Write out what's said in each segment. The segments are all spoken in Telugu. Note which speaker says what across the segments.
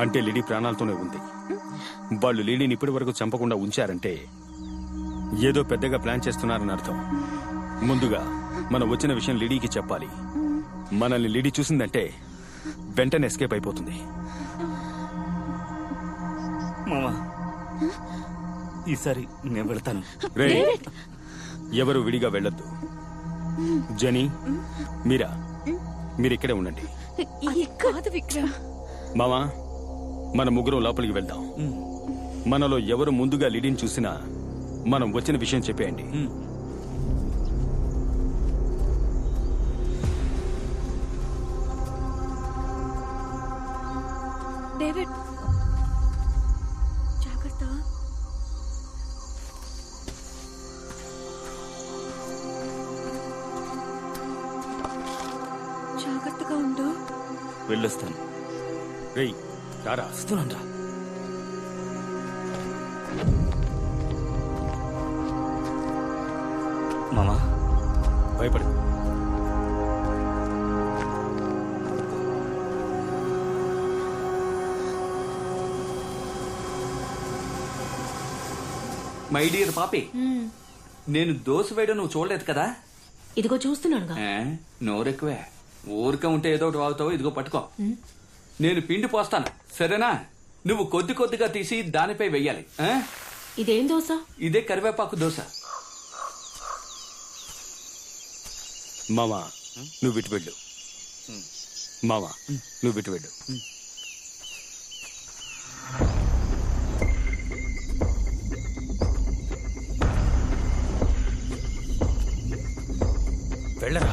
Speaker 1: అంటే లిడీ ప్రాణాలతోనే ఉంది. వాళ్ళు లిడీని ఇప్పటి వరకు చంపకుండా ఉంచారంటే ఏదో పెద్దగా ప్లాన్ చేస్తున్నారని అర్థం. ముందుగా మనం వచ్చిన విషయం లిడీకి చెప్పాలి. మనల్ని లిడీ చూసిందంటే వెంటనే ఎస్కేప్ అయిపోతుంది.
Speaker 2: మామా, ఈసారి నేను వెళ్తాను.
Speaker 1: రే, ఎవరు విడిగా వెళ్ళొద్దు. జని, మీరిక్కడే ఉండండి. మామా, మన ముగ్గురం లోపలికి వెళ్దాం. మనలో ఎవరు ముందుగా లిడీని చూసినా మనం వచ్చిన విషయం చెప్పేయండి.
Speaker 3: డేవిడ్, జాగ్రత్త. జాగ్రత్తగా ఉండు.
Speaker 2: వెళ్ళొస్తాను.
Speaker 1: రేయ్, రారా.
Speaker 2: వస్తున్నాను రా. మామా,
Speaker 1: భయపడు.
Speaker 4: మై డియర్ పాపి, నేను దోశ వేయడం నువ్వు చూడలేదు కదా?
Speaker 3: ఇదిగో చూస్తున్నాను.
Speaker 4: నోరెక్కువే. ఊరికే ఉంటే ఏదో ఒకటి వాగుతావు. ఇదిగో పట్టుకో. నేను పిండి పోస్తాను, సరేనా? నువ్వు కొద్ది కొద్దిగా తీసి దానిపై వెయ్యాలి.
Speaker 3: ఇదేం దోశ?
Speaker 4: ఇదే కరివేపాకు దోశ.
Speaker 1: మామా, నువ్వు ఇటు వెళ్ళు. మామా, నువ్వు ఇటు వెళ్ళు. వెళ్ళరా.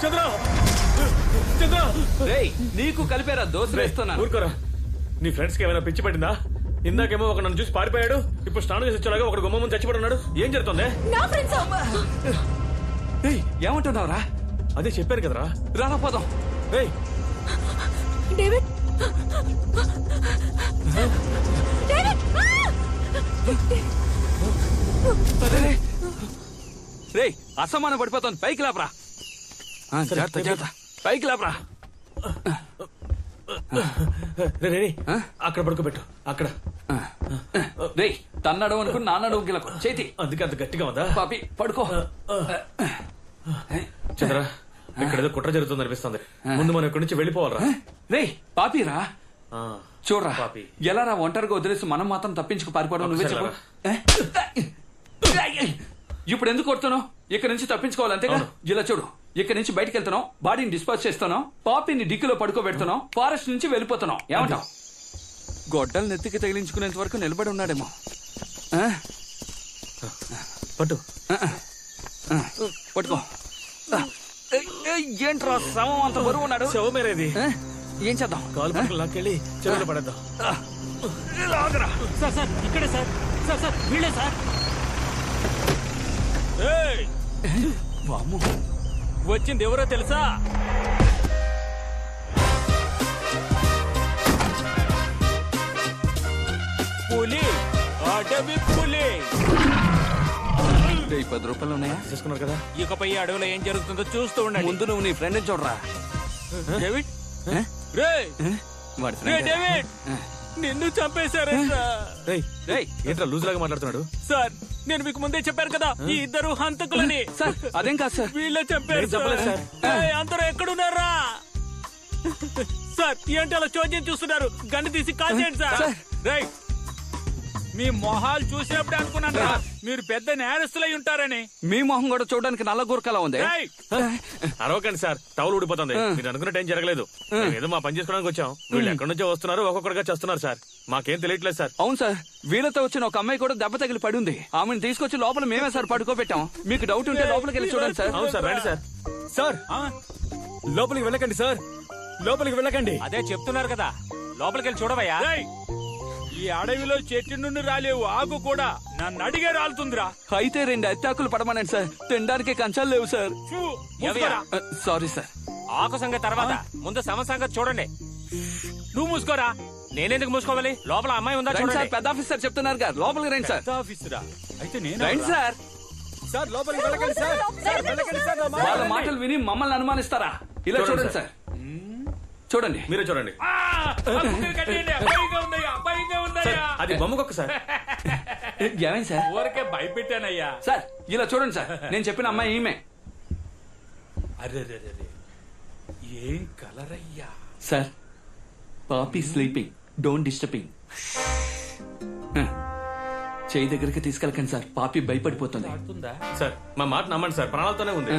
Speaker 5: చంద్ర, చంద్ర,
Speaker 4: నీకు కలిపేరా దోశ వేస్తున్నా.
Speaker 5: ఊరుకోరా. నీ ఫ్రెండ్స్ కి ఏమైనా పిచ్చి పట్టిందా? ఇందాకేమో ఒక నన్ను చూసి పారిపోయాడు, ఇప్పుడు స్నానం చేసి వచ్చేలాగా ఒకడు గుమ్మ ముందు చచ్చిపడి ఉన్నాడు. ఏం జరుగుతుంది?
Speaker 4: ఏమంటున్నావురా?
Speaker 5: అదే చెప్పారు కదరా.
Speaker 4: రారా పోదాం.
Speaker 3: డేవిడ్,
Speaker 4: రే, అసమానం పడిపోతాను. పైకి లేపరా. జాగ్రత్త, జాగ్రత్త. పైకి లేపరా.
Speaker 5: అక్కడ పడుకోబెట్టు. అక్కడ
Speaker 4: రే, తన్నడం అనుకుని నాన్నడం గిలకు చేతి.
Speaker 5: అందుకే అంత గట్టిగా ఉందా?
Speaker 4: పాపి పడుకో.
Speaker 5: చంద్ర, ఇక్కడ ఏదో కుట్ర జరుగుతుంది అనిపిస్తుంది. ముందు మనం ఇక్కడి నుంచి వెళ్ళిపోవాలరా.
Speaker 4: రే పాపిరా, చూడరా
Speaker 5: పాపి,
Speaker 4: ఎలా రా ఒంటరిగా వదిలేసి మనం మాత్రం తప్పించుకు పారిపోవడం. నువ్వే చెప్పు. ఇప్పుడు ఎందుకు కొడుతున్నావు? ఇక్కడ నుంచి తప్పించుకోవాలి అంతేగా. ఇలా చూడు, ఇక్కడ నుంచి బయటకు వెళ్తున్నావు, బాడీని డిస్పోజ్ చేస్తున్నావు, పాపిని డిక్కీలో పడుకోబెడుతున్నావు, ఫారెస్ట్ నుంచి వెళ్ళిపోతున్నావు. ఏమంటావు? గొడ్డలు నెత్తికి తగిలించుకునేంత వరకు నిలబడి ఉన్నాడేమో.
Speaker 5: పట్టు,
Speaker 4: పట్టుకో. ఏంట్రా శవం అంత బరువు ఉన్నాడు?
Speaker 5: శవమేరేది.
Speaker 4: ఏం చేద్దాం?
Speaker 5: కాలు పట్టుకు లాక్కెళ్ళి చెరువులో పడేద్దాం.
Speaker 2: సార్ సార్, ఇక్కడే సార్. సార్ సార్, వీళ్ళే సార్. వచ్చింది ఎవరో తెలుసా? పులి, అడవి పులి.
Speaker 4: 10 రూపాయలు ఉన్నాయా?
Speaker 5: తీసుకున్నారు కదా.
Speaker 2: ఇకపై ఈ అడవిలో ఏం జరుగుతుందో చూస్తూ ఉండండి.
Speaker 4: ముందు నువ్వు నీ ఫ్రెండ్ చూడరా.
Speaker 2: డేవిడ్, రేయ్,
Speaker 4: వాడి
Speaker 2: రే
Speaker 4: friend.
Speaker 2: డేవిడ్, నిన్ను చంపేశారంట్రా.
Speaker 5: రేయ్ ఏంట్రా లూజ్ లాగా మాట్లాడుతున్నాడు.
Speaker 2: సార్, నేను మీకు ముందే చెప్పాను కదా ఈ ఇద్దరు హంతకులని.
Speaker 4: సార్ అదేం కాదు సార్.
Speaker 2: వీళ్ళే చంపారు
Speaker 5: నేను చెప్పలేదు సార్.
Speaker 2: ఏయ్, అందరూ ఎక్కడున్నారా? సార్ ఏంటి అలా చోద్యం చూస్తున్నారు? గన్ను తీసి కాల్ చేయండి సార్.
Speaker 4: సార్.
Speaker 2: రేయ్, మీ మొహాలు చూసినప్పుడే అనుకున్నాను మీరు పెద్ద నేరస్తులై ఉంటారని.
Speaker 4: మీ మొహం కూడా చూడడానికి నల్ల గురకలా ఉంది.
Speaker 2: రేయ్,
Speaker 5: అరవకండి సార్, టౌల్ ఊడిపోతుంది. మీరు అనుకున్నట్టు ఏం జరగలేదు. మేము ఏదో మా పని చేసుకోవడానికి వచ్చాం. వీళ్ళు ఎక్కడి నుంచో వస్తున్నారు, ఒక్కొక్కడిగా చేస్తున్నారు సార్. మాకేం తెలియట్లేదు సార్.
Speaker 4: అవును సార్, వీళ్ళతో వచ్చిన ఒక అమ్మాయి కూడా దెబ్బ తగిలి పడి ఉంది. ఆమెను తీసుకొచ్చి లోపల మేమే సార్ పడుకోబెట్టాం. మీకు డౌట్ ఉంటే లోపలికి వెళ్ళి చూడండి సార్.
Speaker 5: అవును సార్, రండి సార్. సార్ లోపలికి వెళ్ళకండి సార్, లోపలికి వెళ్ళకండి.
Speaker 2: అదే చెప్తున్నారు కదా, లోపలికి వెళ్ళి చూడవయ్యా. ఈ అడవిలో చెట్టు నుండి రాలేవు ఆకు కూడా నన్ను అడిగే రాలుతుందిరా.
Speaker 4: అయితే 2 అత్తాకులు పడమనండి సార్. తినడానికి కంచాలు లేవు సార్. Sorry sir.
Speaker 2: ఆకు సంగతి తర్వాత ముందు సమ సంగతి చూడండి. నువ్వు మూసుకోరా. నేనెందుకు మూసుకోవాలి? లోపల అమ్మాయి ఉందా
Speaker 4: రండి సార్,
Speaker 2: చూడండి.
Speaker 4: పెద్ద ఆఫీసర్ చెప్తున్నారు గారు. లోపలికి రండి సార్.
Speaker 2: ఆఫీసురా అయితే నేను
Speaker 4: రండి సార్.
Speaker 5: సార్ లోపలికి వెళ్ళకండి సార్. సార్ వెళ్ళకండి సార్.
Speaker 4: వాళ్ళ మాటలు విని మమ్మల్ని అనుమానిస్తారా? ఇలా
Speaker 5: చూడండి
Speaker 4: చూడండి సార్. చూడండి.
Speaker 5: మీరే చూడండి. సార్, అది బొమ్మకొక్క సార్.
Speaker 4: ఏమైంది సార్?
Speaker 2: ఊరికే భయపెట్టానయ్యా.
Speaker 4: సార్ ఇలా చూడండి సార్. నేను చెప్పిన అమ్మాయి ఈమె.
Speaker 2: అరే ఏం కలరయ్యా.
Speaker 4: సార్, పాపీ స్లీపింగ్, డోంట్ డిస్టర్బింగ్. చేయి దగ్గరికి తీసుకెళ్ళకండి సార్, పాపి భయపడిపోతుంది.
Speaker 2: ఆడుతుందా?
Speaker 5: సార్ మా మాట నమ్మండి సార్, ప్రాణాలతోనే ఉంది.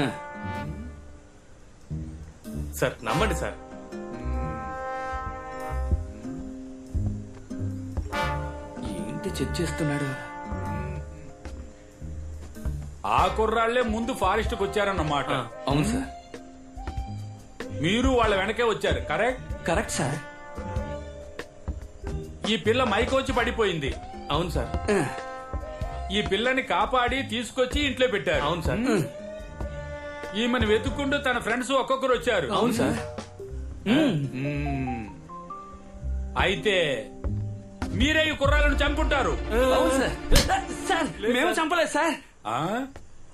Speaker 5: సార్ నమ్మండి సార్.
Speaker 4: ఏంటి చెక్ చేస్తున్నాడు?
Speaker 6: ఆ కుర్రాళ్లే ముందు ఫారెస్ట్ కు వచ్చారన్నమాట.
Speaker 4: అవును సార్.
Speaker 6: మీరు వాళ్ళ వెనకే వచ్చారు, కరెక్ట్?
Speaker 4: Correct sir.
Speaker 6: ఈ పిల్ల మైకోచి పడిపోయింది.
Speaker 5: అవును సార్.
Speaker 6: ఈ పిల్లని కాపాడి తీసుకొచ్చి ఇంట్లో పెట్టారు.
Speaker 5: అవును సార్.
Speaker 6: ఈమెను వెతుక్కుంటూ తన ఫ్రెండ్స్ ఒక్కొక్కరు వచ్చారు.
Speaker 4: అవును సార్.
Speaker 6: అయితే మీరే ఈ కుర్రాళ్ళను చంపుంటారు.
Speaker 4: అవును సార్. సార్ మేము చంపలేదు సార్.
Speaker 6: ఆ?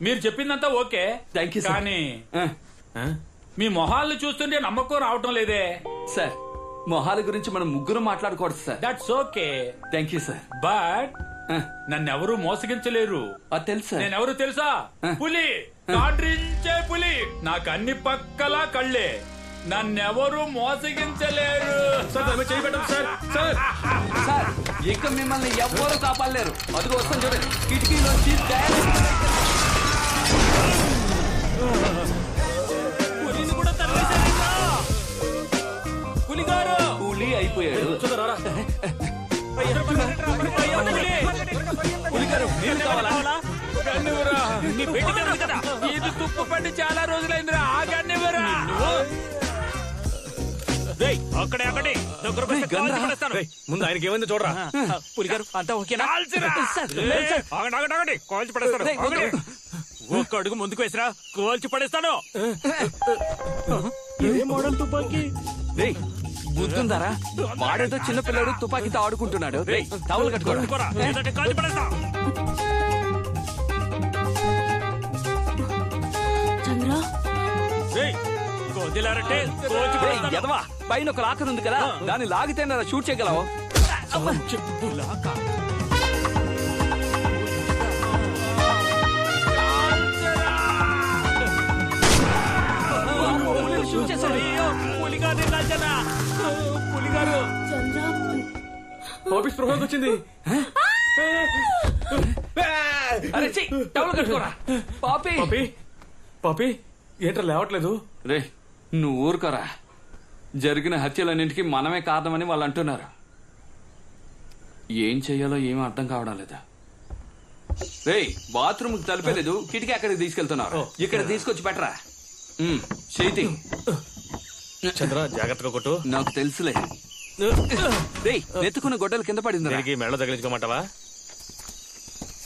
Speaker 6: మీరు చెప్పిందంతా ఓకే,
Speaker 4: థ్యాంక్ యూ సార్.
Speaker 6: కానీ
Speaker 5: ఆ?
Speaker 6: మీ మొహాలను చూస్తుంటే నమ్మకం రావటం లేదే.
Speaker 4: సార్, మొహాల గురించి మనం ముగ్గురు మాట్లాడకూడదు sir.
Speaker 6: That's okay,
Speaker 4: thank you sir.
Speaker 6: But నన్నెవరూ మోసగించలేరు.
Speaker 4: అది తెలుసు సార్.
Speaker 6: నేనెవరు తెలుసా? పులి, కాడ్రించే పులి. నాకు అన్ని పక్కలా కళ్ళే. నన్నెవరూ మోసగించలేరు.
Speaker 5: సార్ చేయబెట్టండి సార్. సార్
Speaker 4: సార్, ఇక మిమ్మల్ని ఎవ్వరూ కాపాడలేరు. అదిగో వస్తాను చూడండి, కిటికీలోంచి
Speaker 2: పులిని కూడా తరిమేశారంట. పులిగారు
Speaker 4: పులి అయిపోయాడు.
Speaker 5: చూడరా.
Speaker 2: పులిగారు నీళ్ళు కావాలా?
Speaker 6: గన్నివరా.
Speaker 2: నీ పెట్టి కదా.
Speaker 6: ఇది తుప్పు పట్టి చాలా రోజులైందిరా. ఆ గన్నివరా.
Speaker 2: అక్కడే అక్కడే దగ్గర
Speaker 5: రేయ్, ముందు ఆయనకి ఏమైందో చూడరా.
Speaker 2: పులిగారు అంతా ఓకేనా?
Speaker 4: సార్,
Speaker 2: ఆగండి కాల్చి పడేస్తాను.
Speaker 4: రేయ్, వద్దు.
Speaker 2: ఒక్క అడుగు ముందుకు వేసిరా, కాల్చి పడేస్తాను. ఏ మోడల్ తుపాకీ?
Speaker 4: రేయ్, బుద్ధుందారా? వాడేదో చిన్న పిల్లడు తుపాకీతో ఆడుకుంటున్నాడు. రేయ్, టవల్ కట్టుకోరా.
Speaker 2: పట్టుకోరా, లేదంటే కాల్చి పడేస్తా.
Speaker 3: చంద్ర,
Speaker 2: రేయ్, వదిలారంటే కాల్చి
Speaker 4: రేయ్,
Speaker 2: పడేస్తాను.
Speaker 4: ఎదవా, పైన ఒక లాకర్ ఉంది కదా, దాన్ని లాగితే షూట్ చేయగలవు.
Speaker 2: లాకా.
Speaker 4: షూట్ చేశాడు.
Speaker 2: అయ్యో, పులిగారు రాజనా. పులిగారు
Speaker 3: చంద్ర,
Speaker 5: ఆఫీస్ ప్రభావం వచ్చింది.
Speaker 4: అరే ఛీ, టవల్ కట్టుకోరా. పాపి.
Speaker 5: పాపి పాపి ఏంట్రా లేవట్లేదు.
Speaker 4: రే, నువ్వు ఊరుకోరా. జరిగిన హత్యలన్నింటికి మనమే కారణమని వాళ్ళు అంటున్నారు. ఏం చెయ్యాలో ఏమీ అర్థం కావడం లేదా. రే, బాత్రూమ్ కి తలిపేలేదు, కిటికీ అక్కడికి తీసుకెళ్తున్నారు. ఇక్కడ తీసుకొచ్చి పెట్టరా. చేతి
Speaker 5: చంద్ర జాగ్రత్తగా కొట్టు.
Speaker 4: నాకు తెలుసులే. రే, నెత్తుకున్న గొడ్డలు కింద పడింది.
Speaker 5: దీనికి మెడ తగిలించుకోమంటావా?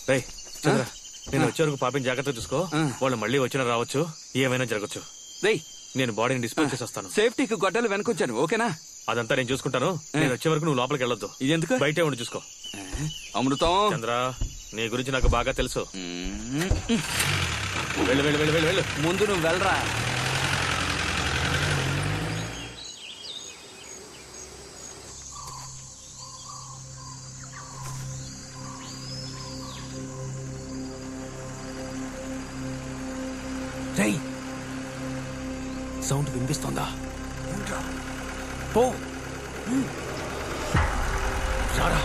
Speaker 5: రేయ్ చంద్ర, నేను వచ్చే వరకు పాపిని జాగ్రత్తగా చూసుకో. వాళ్ళు మళ్ళీ వచ్చినా రావచ్చు, ఏమైనా జరగచ్చు.
Speaker 4: రేయ్
Speaker 5: నేను బాడీని డిస్పోజ్ చేసి వస్తాను.
Speaker 4: సేఫ్టీకి గొడ్డలు వెనకొచ్చాను, ఓకేనా?
Speaker 5: అదంతా నేను చూసుకుంటాను. నేను వచ్చే వరకు నువ్వు లోపలికి వెళ్ళొద్దు.
Speaker 4: ఇది ఎందుకు?
Speaker 5: బయటే ఉండి చూసుకో.
Speaker 4: అమృతం.
Speaker 5: చంద్ర, నీ గురించి నాకు బాగా తెలుసు. వెళ్ళు వెళ్ళు వెళ్ళు వెళ్ళు వెళ్ళు.
Speaker 4: ముందు నువ్వు వెళ్ళరా.
Speaker 1: రేయ్, సౌండ్ వినిపిస్తోందా? పో రారా.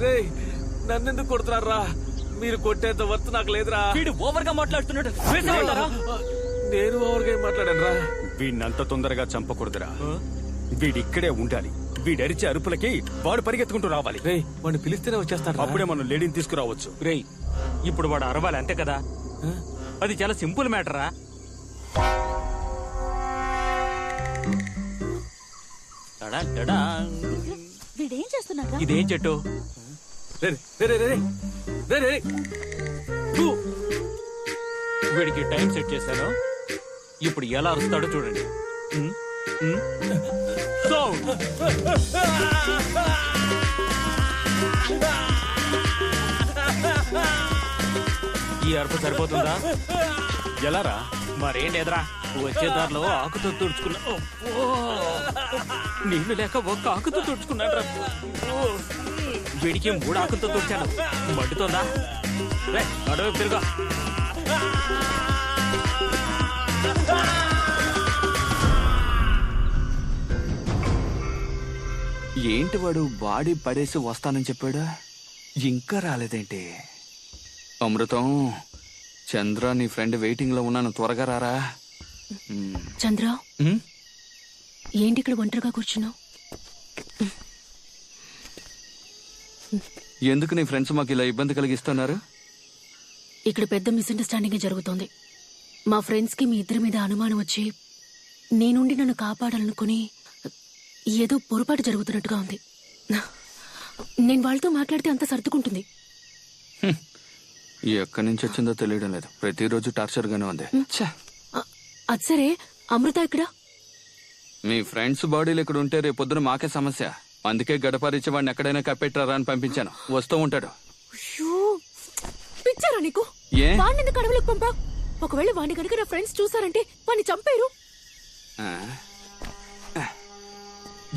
Speaker 5: రేయ్, నన్నెందుకు కొడుతున్నారా? మీరు కొట్టేంత వర్త్ నాకు లేదురా.
Speaker 2: వీడు ఓవర్ గా మాట్లాడుతున్నాడు. వేసేయమంటారా?
Speaker 5: నేను ఓవర్గా ఏం మాట్లాడాను రా?
Speaker 1: వీడినంత తొందరగా చంపకూడదురా. వీడిక్కడే ఉండాలి. వీడరిచే అరుపులకి వాడు పరిగెత్తుకుంటూ రావాలి.
Speaker 5: రేయ్, వాడిని పిలిస్తేనే వచ్చేస్తాడు.
Speaker 1: అప్పుడే మనం లేడీని తీసుకురావచ్చు.
Speaker 2: రేయ్, ఇప్పుడు వాడు అరవాలి అంతే కదా. అది చాలా సింపుల్ మ్యాటరా.
Speaker 3: వీడేం చేస్తున్నా?
Speaker 2: ఇదేం చెట్టు?
Speaker 5: రే రే రే రే రే రే రే.
Speaker 2: వీడికి టైం సెట్ చేశాను. ఇప్పుడు ఎలా అరుస్తాడో చూడండి. Sound. ఈ అరుపు సరిపోతుందా?
Speaker 1: ఎలారా?
Speaker 2: మరేం లేదురా, వచ్చే దారిలో ఆకుతో తుడుచుకున్నా. నీళ్లు లేక ఒక్క ఆకుతో తుడుచుకున్నాడు. వీడికి 3 ఆకులతో తుడిచాను. మండుతోందా? రే, అడవి తిరుగా.
Speaker 4: ఏంటి వాడు బాడీ పడేసి వస్తానని చెప్పాడా? ఇంకా రాలేదేంటి? అమృతం, చంద్ర నీ ఫ్రెండ్ వెయిటింగ్ లో ఉన్నాను, త్వరగా రారా.
Speaker 3: చంద్ర, ఏంటి ఇక్కడ ఒంటరిగా కూర్చున్నావు?
Speaker 4: ఎందుకు నీ ఫ్రెండ్స్ మాకు ఇలా ఇబ్బంది కలిగిస్తున్నారు?
Speaker 3: ఇక్కడ పెద్ద మిస్అండర్స్టాండింగ్ జరుగుతోంది. మా ఫ్రెండ్స్ కి మీ ఇద్దరి మీద అనుమానం వచ్చి నేనుండి నన్ను కాపాడాలనుకుని ఏదో పొరపాటు జరుగుతున్నట్టుగా ఉంది. నేను వాళ్ళతో మాట్లాడితే అంత సర్దుకుంటుంది.
Speaker 4: ఎక్కడి నుంచి వచ్చిందో తెలియడం లేదు, ప్రతిరోజు టార్చర్ గానే ఉంది. ఛ!
Speaker 3: అది సరే, అమృత ఇక్కడ?
Speaker 4: మీ ఫ్రెండ్స్ బాడీలు ఇక్కడ ఉంటే రేపు పొద్దున మాకే సమస్య. అందుకే గడపరిచి వాడిని ఎక్కడైనా కప్పెట్టారా అని పంపించాను. వస్తూ ఉంటాడు.
Speaker 3: అయ్యో, పిచ్చారా నీకు?
Speaker 4: ఏ?
Speaker 3: వాడిని ఎందుకు అడవులకు పంపా? ఒకవేళ వాడిని కనుక నా ఫ్రెండ్స్ చూసారంటే వాడిని చంపేరు.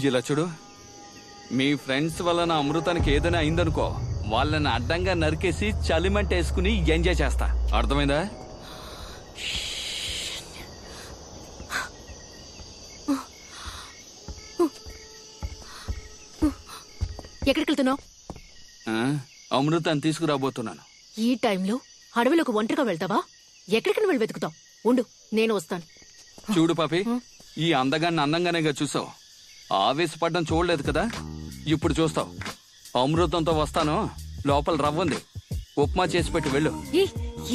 Speaker 4: ఇలా చూడు, మీ ఫ్రెండ్స్ వల్ల నా అమృతానికి ఏదైనా అయిందనుకో, వాళ్ళని అడ్డంగా నరికేసి చలిమంట వేసుకుని ఎంజాయ్ చేస్తా. అర్థమైందా?
Speaker 3: ఎక్కడికి వెళ్తున్నావు?
Speaker 4: అమృతాన్ని తీసుకురాబోతున్నాను.
Speaker 3: ఈ టైంలో అడవిలోకి ఒంటరిగా వెళ్తావా? ఎక్కడికైనా వెళ్ళి వెతుకుతావు. ఉండు, నేను వస్తాను.
Speaker 4: చూడు పాపి, ఈ అందగాన్ని అందంగానేగా చూసావు, ఆవేశపడ్డం చూడలేదు కదా. ఇప్పుడు చూస్తావు. అమృతంతో వస్తాను. లోపల రవ్వుంది, ఉప్మా చేసి పెట్టి వెళ్ళు.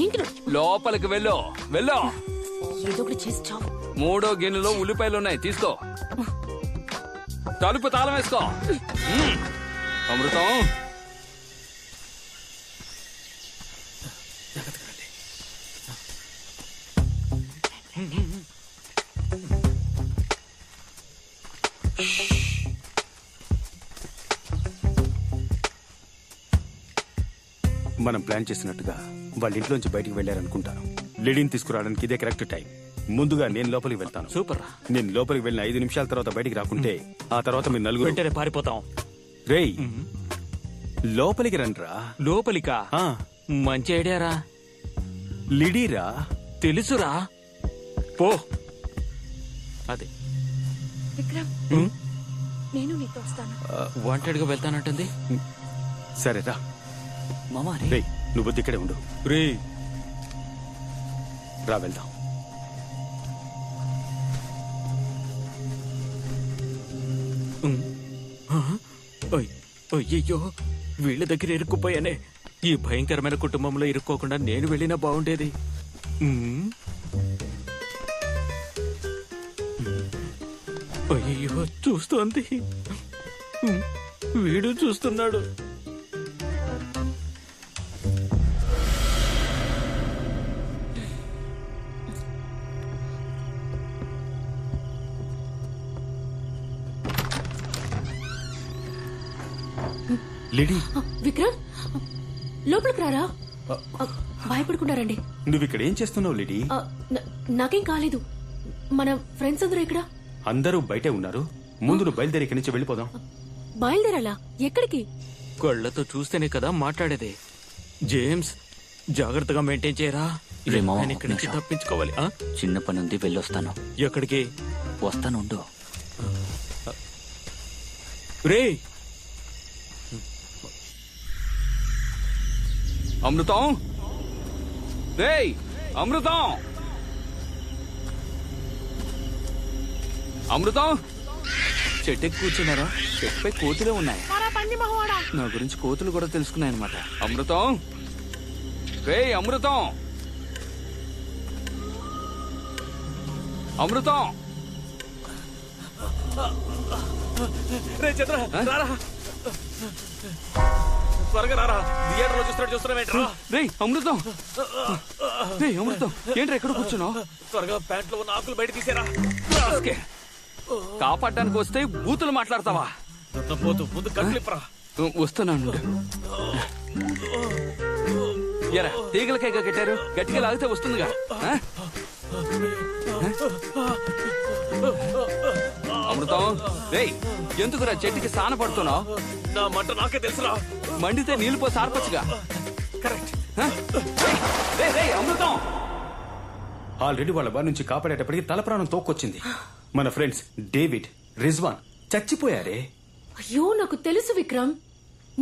Speaker 3: ఏంటి నువ్వు?
Speaker 4: లోపలికి వెళ్ళు, వెళ్ళు.
Speaker 3: ఏదో ఒకటి చేసి చావు.
Speaker 4: 3వ గిన్నెలో ఉల్లిపాయలున్నాయి, తీసుకో. తలుపు తాళం వేసుకో. అమృతం,
Speaker 1: మనం ప్లాన్ చేసినట్టుగా వాళ్ళ ఇంట్లోంచి బయటికి వెళ్లారనుకుంటాను. లేడీని తీసుకురావడానికి ఇదే కరెక్ట్ టైం. ముందుగా నేను లోపలికి వెళ్తాను.
Speaker 2: సూపర్.
Speaker 1: నేను లోపలికి వెళ్ళిన 5 నిమిషాల తర్వాత బయటికి రాకుంటే ఆ తర్వాత మీరు నలుగురు
Speaker 2: వెంటనే పారిపోతాం.
Speaker 1: రేయ్, లోపలికి రండ్రా.
Speaker 2: లోపలికా?
Speaker 1: ఆ,
Speaker 2: మంచి ఐడియారా.
Speaker 1: లిడీరా.
Speaker 2: తెలుసురా, పో. అదే
Speaker 3: విక్రమ్, నేను నీతో వస్తాను.
Speaker 2: వాంటెడ్గా వెళ్తానంటుంది.
Speaker 1: సరేరా.
Speaker 2: మామా,
Speaker 1: రేయ్, నువ్వు ఇక్కడే ఉండు.
Speaker 2: రే,
Speaker 1: రా వెళ్దాం.
Speaker 2: అయ్యో, వీళ్ళ దగ్గర ఇరుక్కుపోయానే. ఈ భయంకరమైన కుటుంబంలో ఇరుక్కోకుండా నేను వెళ్ళినా బాగుండేది.
Speaker 5: అయ్యో చూస్తోంది, వీడు చూస్తున్నాడు.
Speaker 1: లిడీ,
Speaker 3: విక్రమ్ లోపలికి రారా. భయపడుకున్నారండి.
Speaker 1: నువ్వు ఇక్కడ ఏం చేస్తున్నావు లిడీ?
Speaker 3: నాకేం కాలేదు. మన ఫ్రెండ్స్ అందరూ ఇక్కడ.
Speaker 1: అందరూ బయటే ఉన్నారు. ముందు నువ్వు బయలుదేరి ఇక్కడి నుంచి వెళ్ళిపోదాం.
Speaker 3: బయలుదేరాలా? ఎక్కడికి?
Speaker 5: కళ్ళతో చూస్తేనే కదా మాట్లాడేది. జేమ్స్, జాగ్రత్తగా మెయింటైన్ చేయరా.
Speaker 7: రే మామ,
Speaker 5: నేను ఇక్కడి నుంచి
Speaker 7: నిమిషం.
Speaker 5: తప్పించుకోవాలి. ఆ?
Speaker 7: చిన్న పని ఉంది, వెళ్ళొస్తాను.
Speaker 5: ఎక్కడికి?
Speaker 7: వస్తానుండు.
Speaker 5: రే
Speaker 4: అమృతం, రేయ్ అమృతం, అమృతం. చెట్టుకి కూర్చున్నారా? చెట్టుపై కోతులే ఉన్నాయి. నా గురించి కోతులు కూడా తెలుసుకున్నాయన్నమాట. అమృతం, రేయ్ అమృతం, అమృతం.
Speaker 5: రే చంద్ర, రారా త్వరగా రారా. థియేటర్ లో చూస్తున్నావేంట్రా?
Speaker 4: రేయ్ అమృతం, రేయ్ అమృతం, ఏంట్రా ఎక్కడ కూర్చున్నావు?
Speaker 5: త్వరగా ప్యాంట్లో ఉన్న ఆకులు బయట తీసేరా.
Speaker 4: కాపాడడానికి వస్తే బూతులు మాట్లాడతావా?
Speaker 5: పోతూ ముందు కట్లిప్పరా.
Speaker 4: వస్తున్నాను. ఎరా తీగలకైగా కట్టారు, గట్టిగా లాగితే వస్తుందిగా. ఆ? అమృతం, రేయ్ ఎందుకురా చెట్టుకి సాన పడుతున్నావు?
Speaker 5: నా మంట నాకే తెలుసురా.
Speaker 4: మండితే నీళ్లు పోసి ఆర్పచ్చుగా.
Speaker 5: కరెక్ట్.
Speaker 4: అమృతం,
Speaker 1: ఆల్రెడీ వాళ్ళ బారి నుంచి కాపాడేటప్పటికి తల ప్రాణం తోక్కొచ్చింది. మన ఫ్రెండ్స్ డేవిడ్, రిజ్వాన్ చచ్చిపోయారే.
Speaker 3: అయ్యో నాకు తెలుసు విక్రమ్.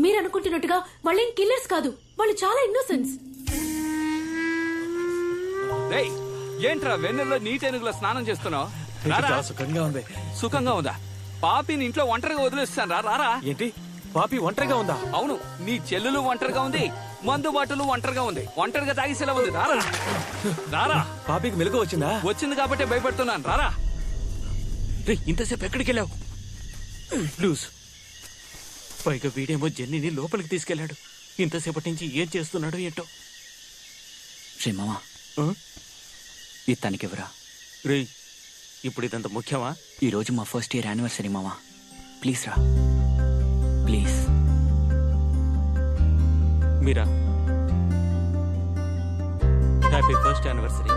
Speaker 3: మీరు అనుకుంటున్నట్టుగా వాళ్ళేం కిల్లర్స్ కాదు. వాళ్ళు చాలా ఇన్నోసెన్స్.
Speaker 4: రేయ్ ఏంట్రా వెన్నెల్లో నీటెనుగులో స్నానం చేస్తున్నావు?
Speaker 5: చాలా సుఖంగా ఉంది.
Speaker 4: సుఖంగా ఉందా? పాపిని ఇంట్లో ఒంటరిగా వదిలేస్తాను రా. రారా.
Speaker 5: ఏంటి పాపి ఒంటరిగా ఉందా?
Speaker 4: అవును, నీ చెల్లెలు ఒంటరిగా ఉంది, మందు బాటలు ఒంటరిగా ఉంది, ఒంటరిగా తాగిసేలా ఉంది. రారా రారా.
Speaker 5: పాపికి మెలకు వచ్చిందా?
Speaker 4: వచ్చింది కాబట్టి భయపడుతున్నాను. రారా.
Speaker 5: రే ఇంతసేపు ఎక్కడికి వెళ్ళావు? లూజ్. పైగా వీడేమో జెన్నీని లోపలికి తీసుకెళ్లాడు. ఇంతసేపటి నుంచి ఏం చేస్తున్నాడో ఏంటో.
Speaker 7: రే మామ, ఇది తనకివ్వరా.
Speaker 5: రే ఇప్పుడు ఇదంత ముఖ్యమా?
Speaker 7: ఈ రోజు మా ఫస్ట్ ఇయర్ యానివర్సరీ మామ. ప్లీజ్ రా, please.
Speaker 5: Meera happy first anniversary.